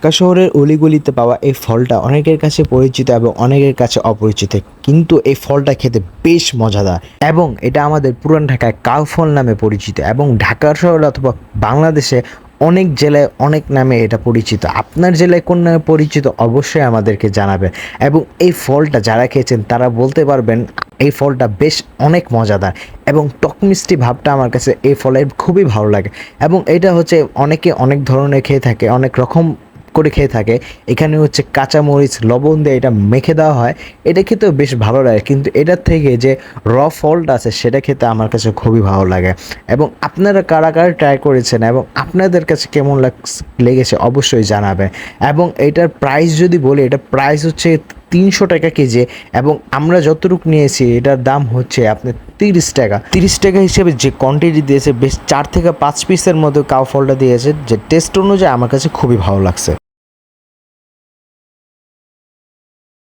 ঢাকা শহরের অলিগলিতে পাওয়া এই ফলটা অনেকের কাছে পরিচিত এবং অনেকের কাছে অপরিচিত, কিন্তু এই ফলটা খেতে বেশ মজাদার এবং এটা আমাদের পুরান ঢাকায় কাউ ফল নামে পরিচিত এবং ঢাকা শহরে অথবা বাংলাদেশে অনেক জেলায় অনেক নামে এটা পরিচিত। আপনার জেলায় কোন নামে পরিচিত অবশ্যই আমাদেরকে জানাবেন এবং এই ফলটা যারা খেয়েছেন তারা বলতে পারবেন এই ফলটা বেশ অনেক মজাদার এবং টক মিষ্টি ভাবটা আমার কাছে এই ফলের খুবই ভালো লাগে এবং এটা হচ্ছে অনেকে অনেক ধরনের খেয়ে থাকে, অনেক রকম করে খেয়ে থাকে। এখানে হচ্ছে কাঁচামরিচ লবণ দিয়ে এটা মেখে দেওয়া হয়, এটা খেতেও বেশ ভালো লাগে, কিন্তু এটার থেকে যে ফলটা আছে সেটা খেতে আমার কাছে খুবই ভালো লাগে। এবং আপনারা কারা কারা ট্রাই করেছেন এবং আপনাদের কাছে কেমন লেগেছে অবশ্যই জানাবেন। এবং এটার প্রাইস যদি বলি, এটা প্রাইস হচ্ছে 300 টাকা কেজি এবং আমরা যতটুকু নিয়েছি এটার দাম হচ্ছে আপনার 30 টাকা। 30 টাকা হিসেবে যে কোয়ান্টিটি দিয়েছে বেশ 4 থেকে 5 পিসের মতো কাউ ফলটা দিয়েছে, যে টেস্ট অনুযায়ী আমার কাছে খুবই ভালো লাগছে।